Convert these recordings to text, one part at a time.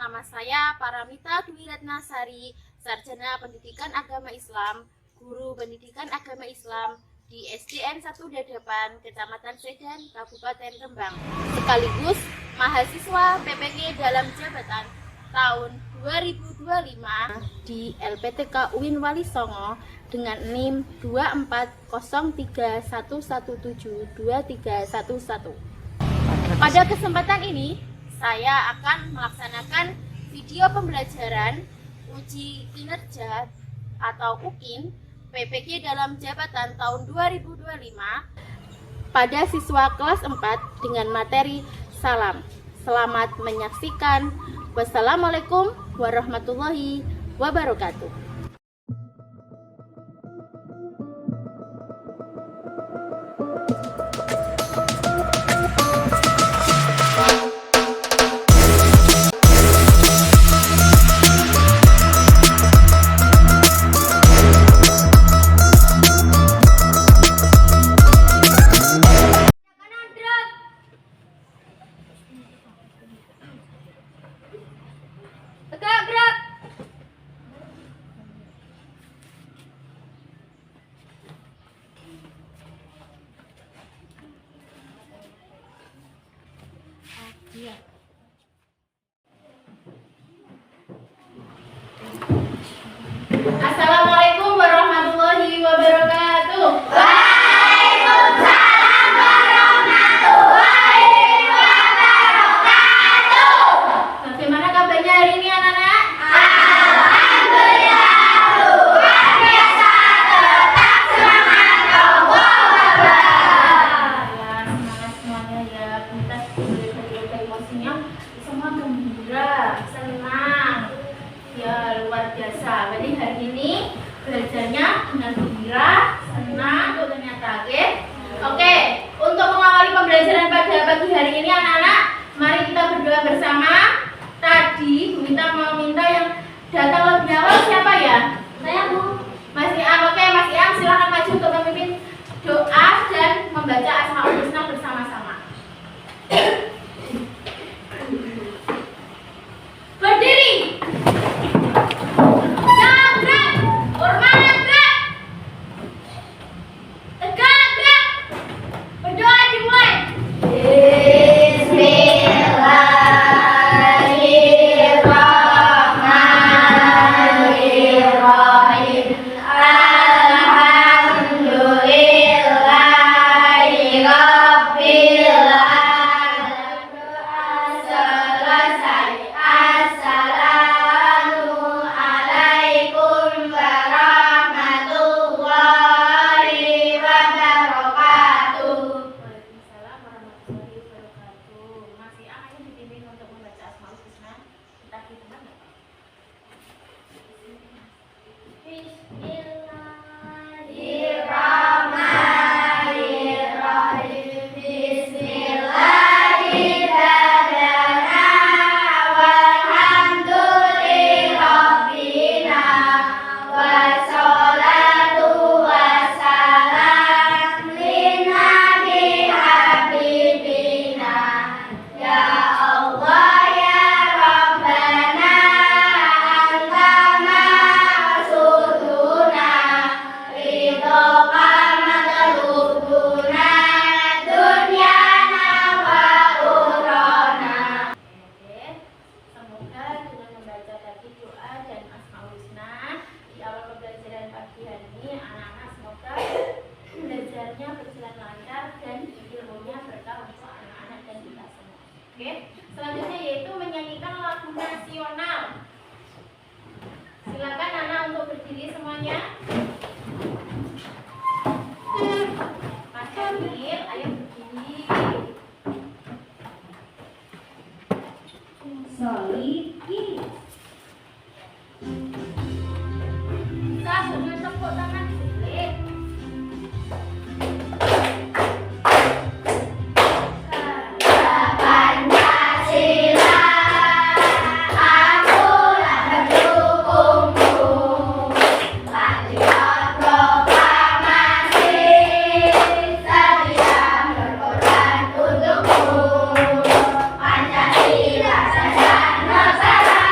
Nama saya Paramita Dwi Ratnasari, Sarjana Pendidikan Agama Islam, Guru Pendidikan Agama Islam di SDN 1 Dadapan, Kecamatan Sedan, Kabupaten Rembang. Sekaligus mahasiswa PPG dalam jabatan tahun 2025 di LPTK UIN Wali Songo dengan NIM 24031172311. Pada kesempatan ini, saya akan melaksanakan video pembelajaran uji kinerja atau UKIN PPG dalam jabatan tahun 2025 pada siswa kelas 4 dengan materi salam. Selamat menyaksikan. Wassalamualaikum warahmatullahi wabarakatuh. Assalamualaikum warahmatullahi wabarakatuh. Waalaikumsalam warahmatullahi wabarakatuh. Bagaimana kabarnya hari ini anak-anak? Alhamdulillah luar biasa, tetap semangat Allahu Akbar. Ya, semangat semuanya ya. Kita berjaga emosinya semua gembira, senang. Ya, luar biasa. Jadi hari ini belajarnya dengan gembira, senang, tentunya kaget. Oke, untuk mengawali pembelajaran pada pagi hari ini anak-anak, mari kita berdoa bersama. Tadi Bu Mita mau minta yang datang lebih awal siapa ya? Saya Bu. Mas Iam. Oke, Mas Iam silakan maju untuk memimpin doa dan membaca Asmaul Husna bersama-sama. Berdiri. Oke, selanjutnya yaitu menyanyikan lagu nasional. Silakan anak untuk berdiri semuanya. Mas Emil, ayo berdiri. Solid. Kita sambil tepuk tangan boleh. Pancasila, Nusantara.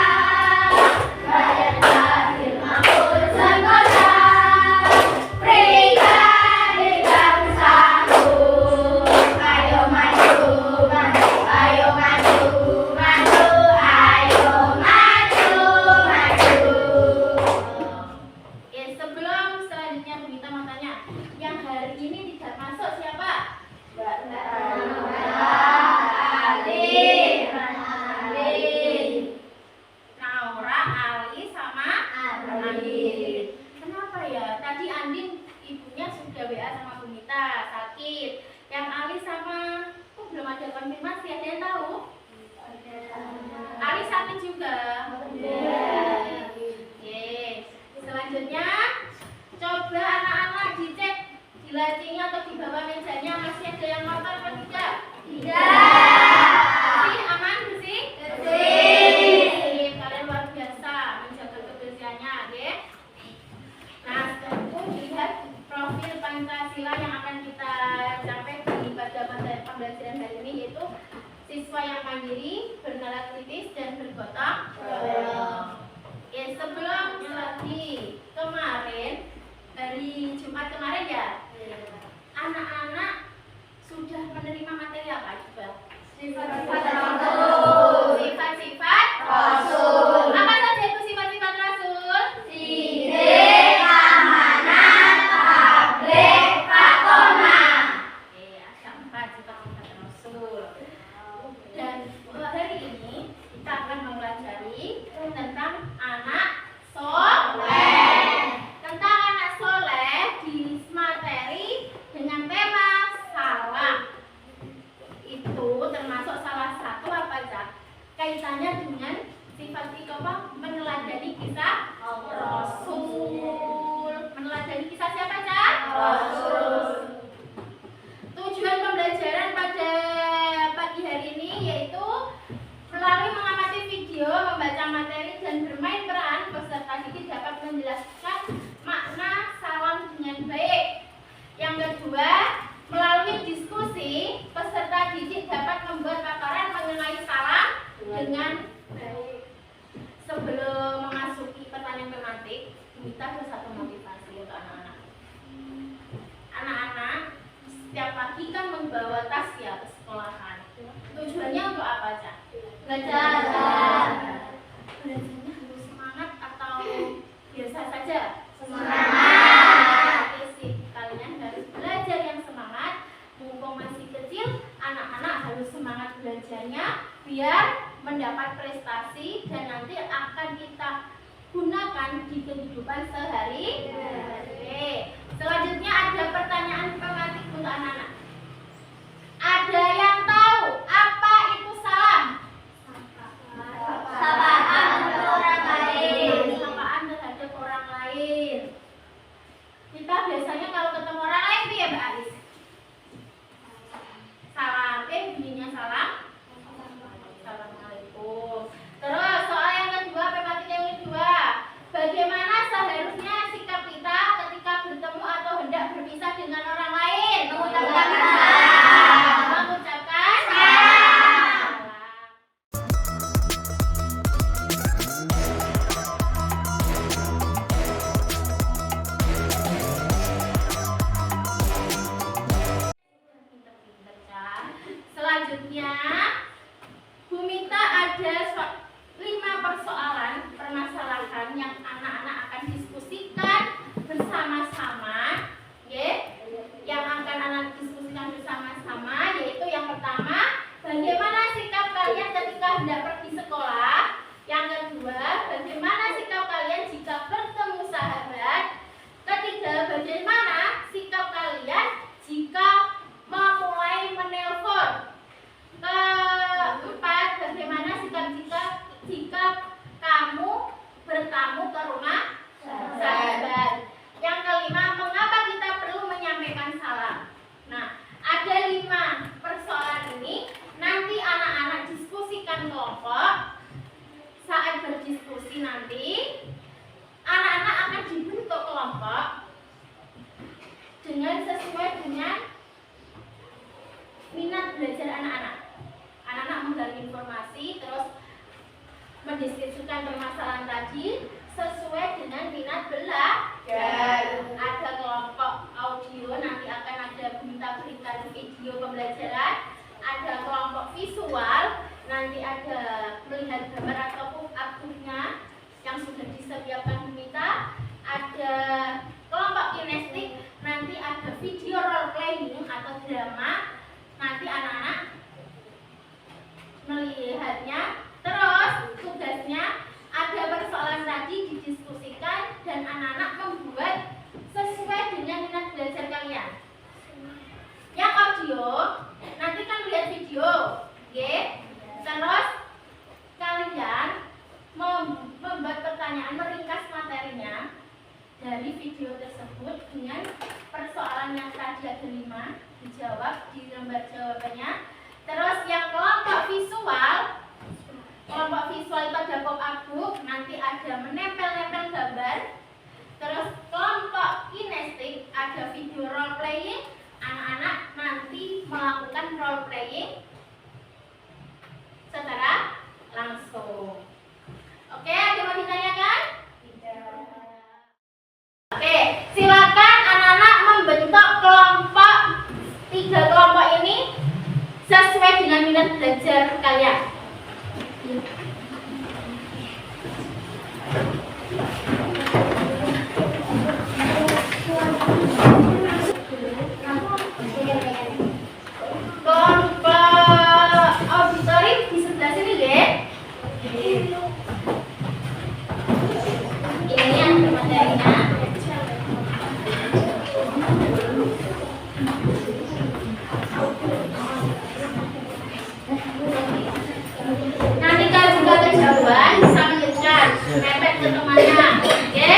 digotong? Belum. Ya, sebelum lagi kemarin, hari Jumat kemarin ya, anak-anak sudah menerima materi apa juga? Sifat-sifat Rasul. Sifat-sifat Rasul. Apa saja itu sifat-sifat Rasul? Sidik, amanah, tabligh, fatonah. Ada 4 sifat-sifat Rasul. Dan hari ini kita akan mempelajari tentang anak soleh. Tentang anak soleh di materi dengan tema salam. Itu termasuk salah satu apa Cak? Kaitannya dengan sifat-sifat apa? Meneladani kisah Rasul. Meneladani kisah siapa Cak? Rasul. Tujuan pembelajaran pada pagi hari ini yaitu melalui mengamati video, membaca materi dan bermain peran, peserta didik dapat menjelaskan makna salam dengan baik. Yang kedua, melalui diskusi, peserta didik dapat membuat paparan mengenai salam dengan baik. Sebelum memasuki pertanyaan tematik, kita ada satu motivasi untuk anak-anak. Anak-anak setiap pagi kan membawa tas ya ke sekolahan. Tujuannya untuk apa aja? Belajar. Belajarnya harus semangat atau biasa saja? Semangat. Isi kalian harus belajar yang semangat. Mumpung masih kecil, anak-anak harus semangat belajarnya biar mendapat prestasi dan nanti akan kita gunakan di kehidupan sehari-hari. Selanjutnya ada pertanyaan tematik untuk anak-anak. Ada yang tahu apa itu salam? Sapaan terhadap orang lain. Sapaan terhadap orang lain. Kita biasanya kalau ketemu orang lain itu ya Mbak Aris. Salam, bunyinya salam. Assalamualaikum. Terus soal yang kedua, tematik yang kedua. Bagaimana seharusnya sikap kita ketika bertemu atau hendak berpisah dengan orang lain? Mengucapkan salam. Mengucapkan salam. Selanjutnya, Bu Mita ada 5 persoalan permasalahan yang anak-anak akan diskusikan bersama-sama, yang akan anak diskusikan bersama-sama, yaitu yang pertama, bagaimana sikap kalian ketika hendak pergi sekolah. Yang kedua, bagaimana sikap kalian jika bertemu sahabat. Ketiga, bagaimana sikap kalian jika memulai menelpon. Keempat, bagaimana sikap jika kamu bertamu ke rumah sahabat. Yang kelima, mengapa kita perlu menyampaikan salam. Nah, ada 5 persoalan ini. Nanti anak-anak diskusikan kelompok. Saat berdiskusi nanti, anak-anak akan dibentuk kelompok dengan sesuai dengan minat belajar anak-anak. Anak-anak menggali informasi, terus mendiskusikan permasalahan tadi sesuai dengan minat belajar. Ada kelompok audio, nanti akan ada berita-berita video pembelajaran. Ada kelompok visual, nanti ada melihat gambar ataupun akunnya yang sudah disediakan Mita. Ada kelompok kinestik, nanti ada video role playing atau drama. Nanti anak-anak melihatnya. Terus tugasnya ada persoalan tadi didiskusikan dan anak-anak membuat sesuai dengan minat belajar kalian. Yang audio nanti kan lihat video, terus kalian membuat pertanyaan, meringkas materinya dari video tersebut dengan persoalan yang tadi ada 5 dijawab di lembar jawabannya. Terus yang kelompok visual itu ada pop-up, nanti ada menempel-nempel gambar. Terus kelompok kinestik ada video role playing, anak-anak nanti melakukan role playing secara langsung. Oke, ada mau ditanyakan? Tidak. Oke, silakan anak-anak membentuk kelompok, 3 kelompok ini sesuai dengan minat belajar kalian. Kelompok auditori di sebelah sini ya. Ini yang materinya. Nanti kalau juga kejauhan bisa mengejar, mepet ke temannya, oke?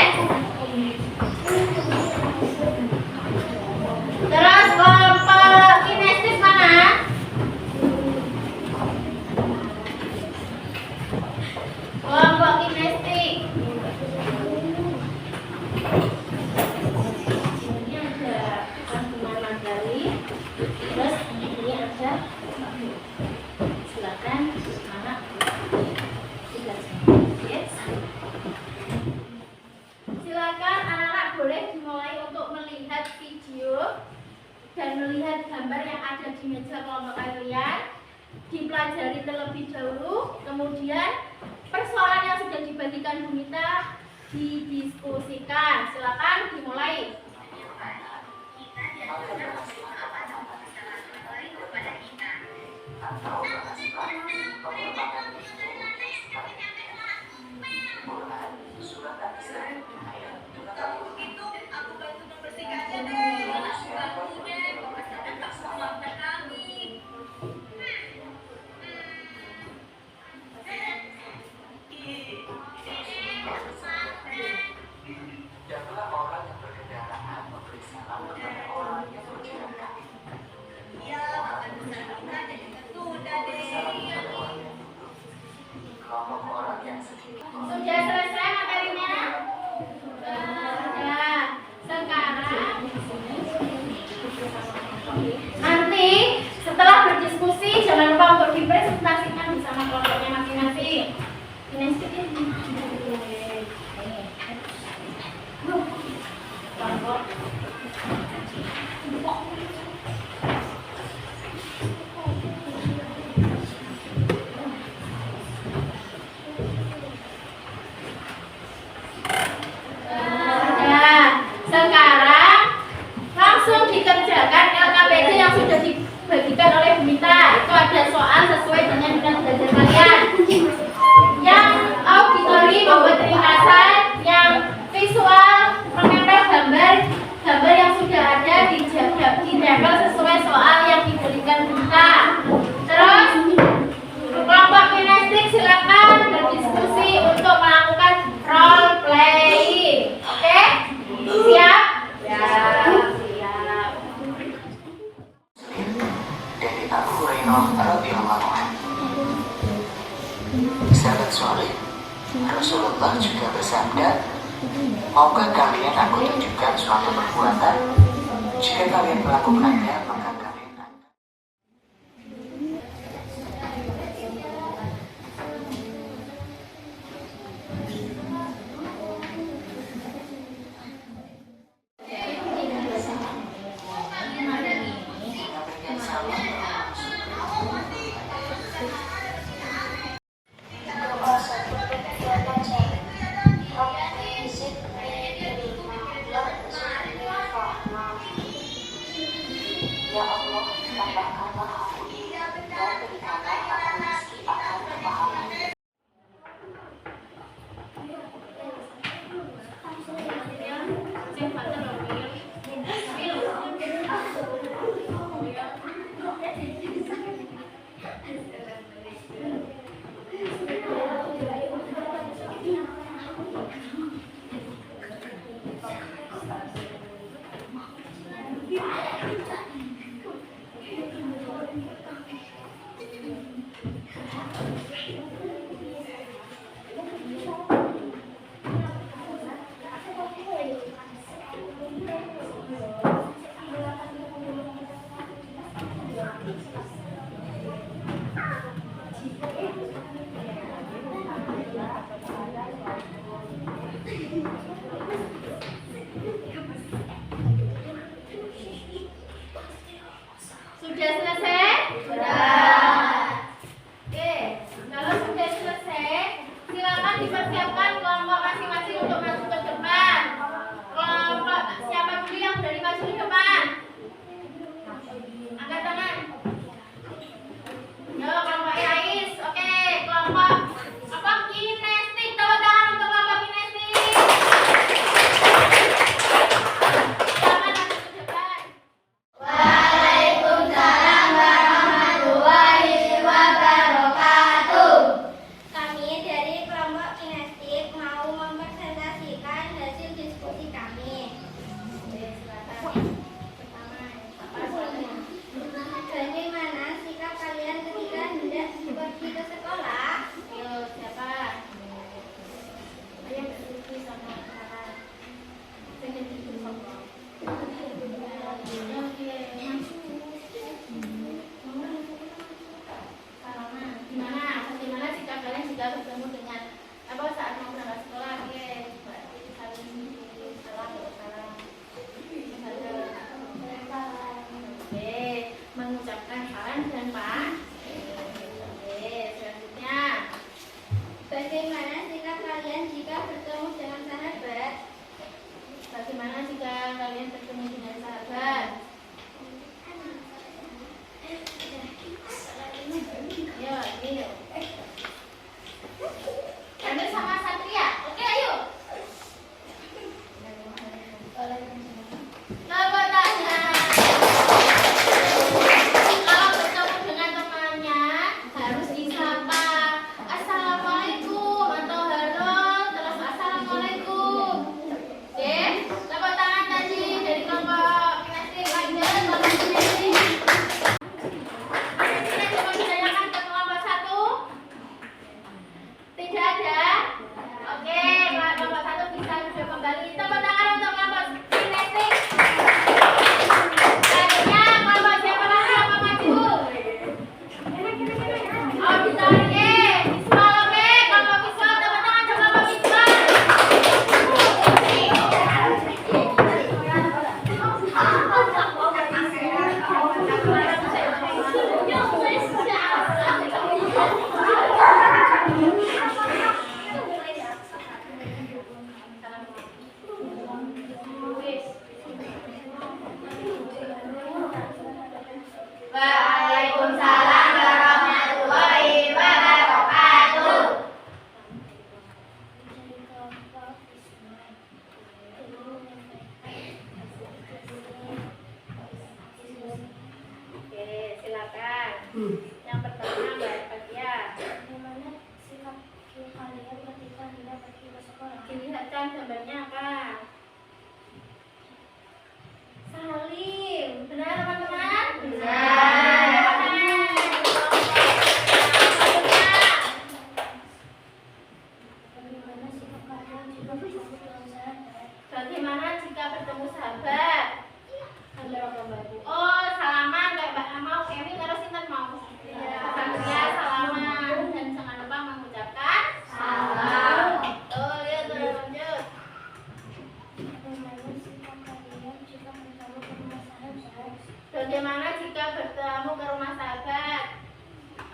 Terus kelompok kinestetik mana? Kelompok kinestetik. Ini ada kandungan materi. Terus ini ada. Silakan anak. Silakan anak-anak boleh dimulai untuk melihat video dan melihat gambar yang ada di meja kelompok kalian, dipelajari terlebih dahulu, kemudian persoalan yang sudah dibagikan Bu Mita didiskusikan. Silakan dimulai. Sudah selesai materinya? Sudah. Sekarang nanti setelah berdiskusi jangan lupa untuk dipresentasikan bersama kelompoknya masing-masing. Sekarang langsung dikerjakan LKPD yang sudah dibagikan oleh Bu Mita. Itu ada soal sesuai dengan minat belajar kalian. Yang auditori membuat ringkasan, yang visual menempel gambar yang sudah ada ditempel sesuai soal yang diberikan Bu Mita. Terus kelompok kinestetik silakan berdiskusi untuk melakukan role playing. Oke? Siap? Ya, siap. Dari Abu Hurairah radhiyallahu anhu. Sahabat soleh, Rasulullah juga bersabda, maukah kalian aku tunjukkan suatu perbuatan? Jika kalian melakukannya, maka kalian akan. Bagaimana sikap kalian jika bertemu dengan sahabat? Bagaimana jika kalian bertemu dengan sahabat? Yo, ayo. Ambil sama Satria. Oke, ayo. Tepuk tangan. Kalau bertemu dengan temannya harus disapa Assalamualaikum atau halo terus Assalamualaikum. Oke, tepuk tangan tadi dari kelompok kinestetik lanjut kelompok kinestetik. Kita coba ditanyakan ke kelompok 1. Tidak ada. Oke, kelompok 1 bisa sudah kembali. Tepuk tangan untuk kelompok kinestetik. Selanjutnya kelompok siapa lagi yang mau maju? Auditori, visual, oke, kelompok visual, tepuk tangan untuk kelompok visual. Waalaikumsalam warahmatullahi wabarakatuh. Oke, silakan. Yang pertama Mbak Fatia. Bagaimana sikap kalian ketika tidak pergi ke sekolah? Dilihatkan gambarnya apa? Salim. Benar teman-teman? Benar. Bagaimana sikap kalian jika bertemu dengan sahabat? Bagaimana jika bertemu sahabat? Oh, salaman kayak Mbak Amal, Emi terus sinten mau? Satria salaman dan jangan lupa mengucapkan salam. Oh, ya terus lanjut. Bagaimana sikap kalian jika bertemu ke rumah sahabat? Bagaimana jika bertemu ke rumah sahabat?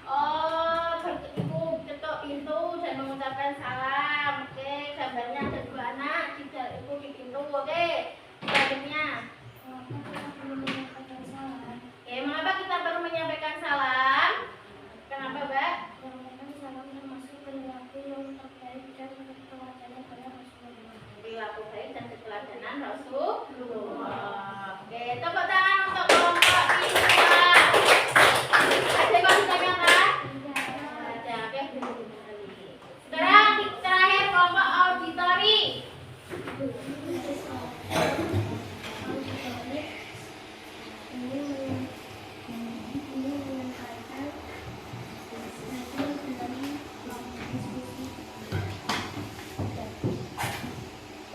Oh, bertemu ketuk pintu dan mengucapkan salam. Oke, gambarnya ada 2 anak, ibu di pintu. Oke, selanjutnya. Mengapa kita perlu menyampaikan salam? Oke, mengapa kita perlu menyampaikan salam? Kenapa, Mbak? Karena salam termasuk perilaku yang terbaik dan keteladanan pada Rasulullah. Perilaku baik dan keteladanan Rasulullah. Oke, tepuk tangan untuk kelompok visual. Ada yang mau ditanyakan? Ada. Oke, sekarang terakhir kelompok auditori.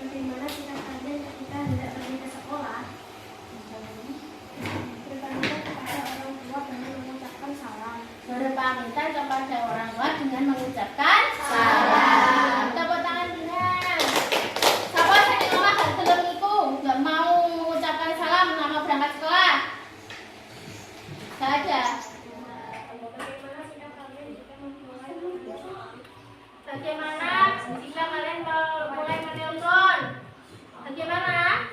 Bagaimana sikap kalian ketika hendak pergi ke sekolah? Berpamitan kepada orang tua dengan mengucapkan salam. Berpamitan kepada orang tua dengan mengucapkan salam. Tepuk tangan dengan. Siapa yang ngomong gak gelem iku, gak mau mengucapkan salam, gak mau berangkat sekolah? Gak ada. Bagaimana sikap kalian jika memulai menelpon? Bagaimana jika kalian mulai menelpon? Bagaimana?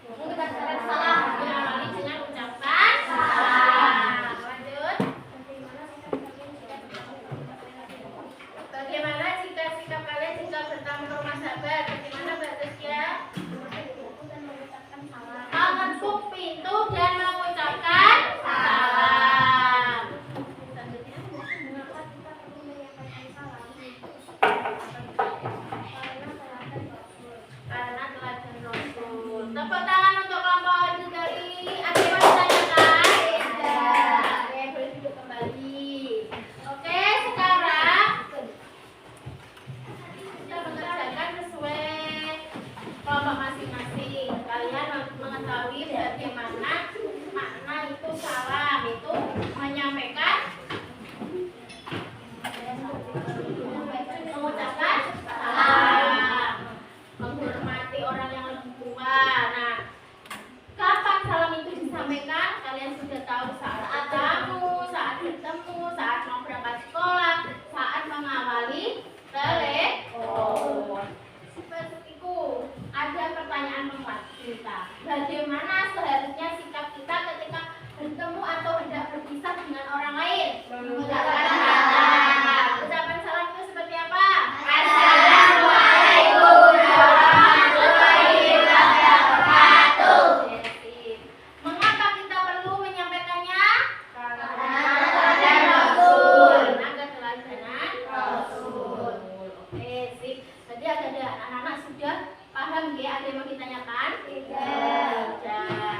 Mengucapkan salam. Diawali dengan ucapan salam. Lanjut. Bagaimana sikap kalian jika bertemu ke rumah sahabat? Bagaimana jika sikap kalian jika bertamu ke rumah sahabat? Bagaimana Mbak Tasya? Dan mengucapkan salam. Mengetuk pintu dan mengucapkan salam. Selanjutnya. Mengapa kita perlu menyampaikan salam? Karena teladan Rasul. Karena teladan Rasul. Tepuk tangan untuk kelompok auditori. Ada yang mau ditanyakan? Oke, boleh duduk kembali. Oke, sekarang kita mengerjakan sesuai kelompok masing-masing. Kalian mengetahui bagaimana makna itu salam, itu menyampaikan, mengucapkan salam, menghormati orang yang lebih tua. Nah, kapan salam itu disampaikan? Kalian sudah tahu saat bertemu, saat mau berangkat sekolah, saat mengawali telepon. Jadi ada anak-anak sudah paham ya? Ada yang mau ditanyakan? Tidak.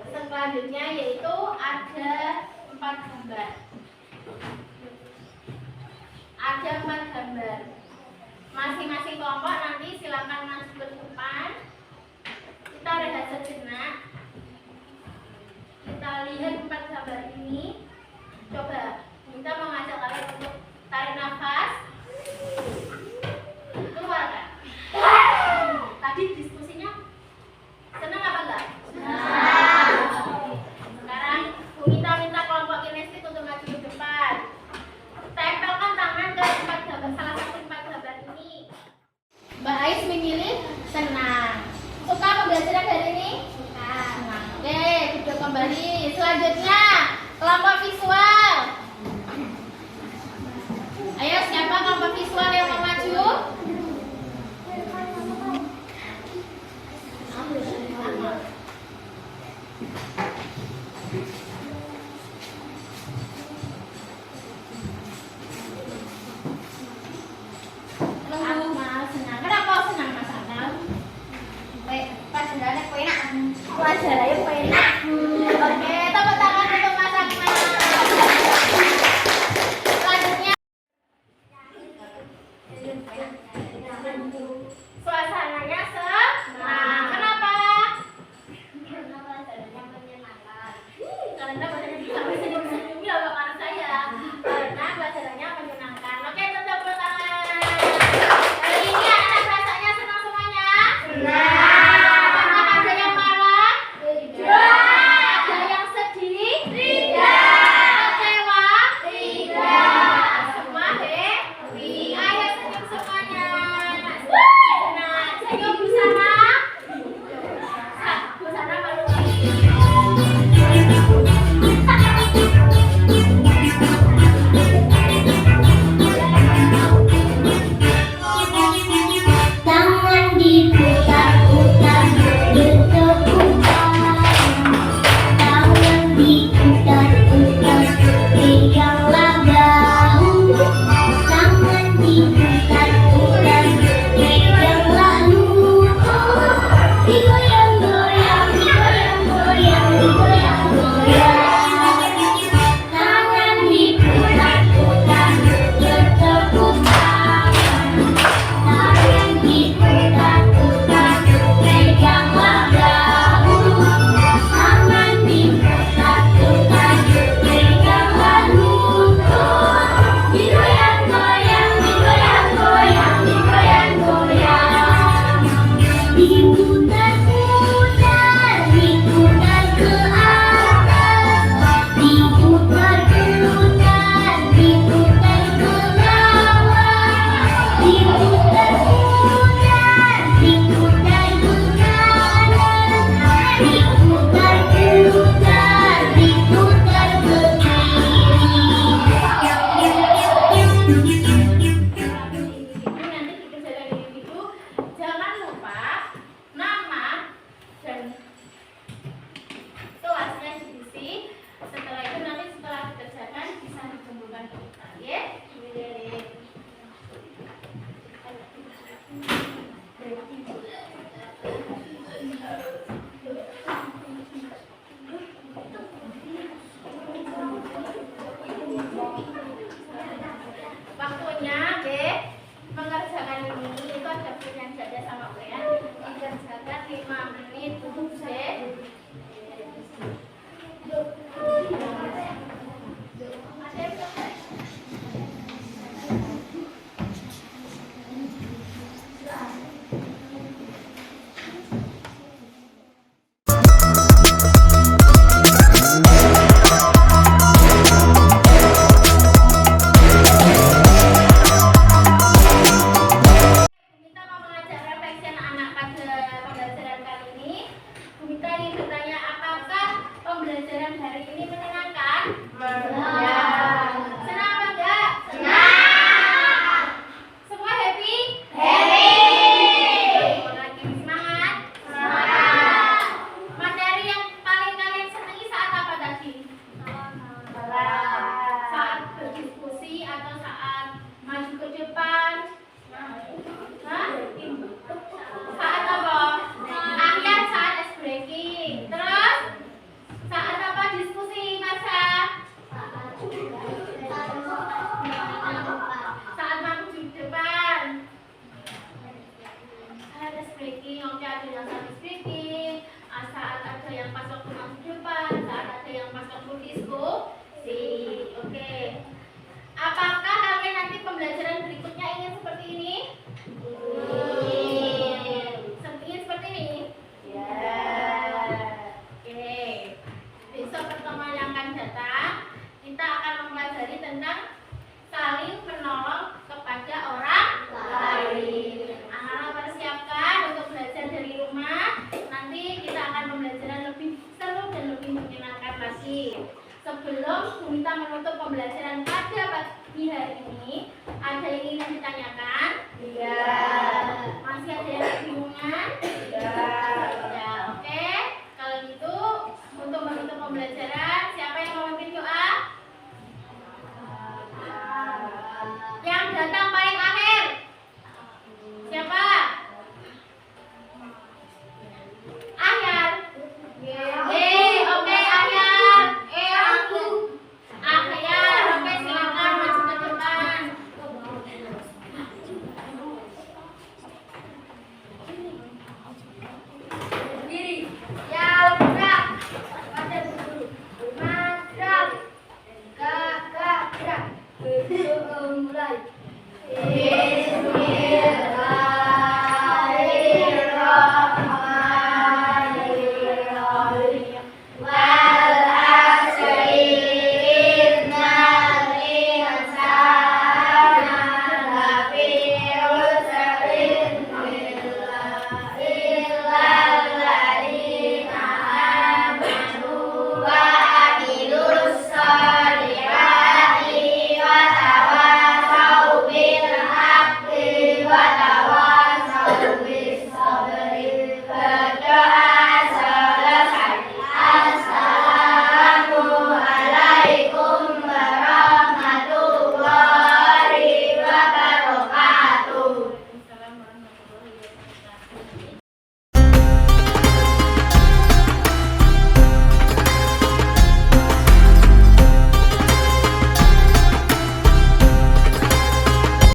Selanjutnya yaitu ada 4 gambar. Ada 4 gambar. Masing-masing kelompok nanti silakan maju ke depan. Kita rehat sejenak. Kita lihat 4 gambar ini. Coba kita mengajak kalian untuk tarik nafas. Keluarkan. Tadi diskusinya senang apa enggak? Sekarang kita minta kelompok kinestik untuk maju ke depan. Tempelkan tangan ke 4 gambar, salah satu 4 gambar ini. Mbak Ais memilih senang. Suka pembelajaran hari ini? Suka. Oke, duduk kembali. Selanjutnya kelompok visual. ditanyakan? Iya.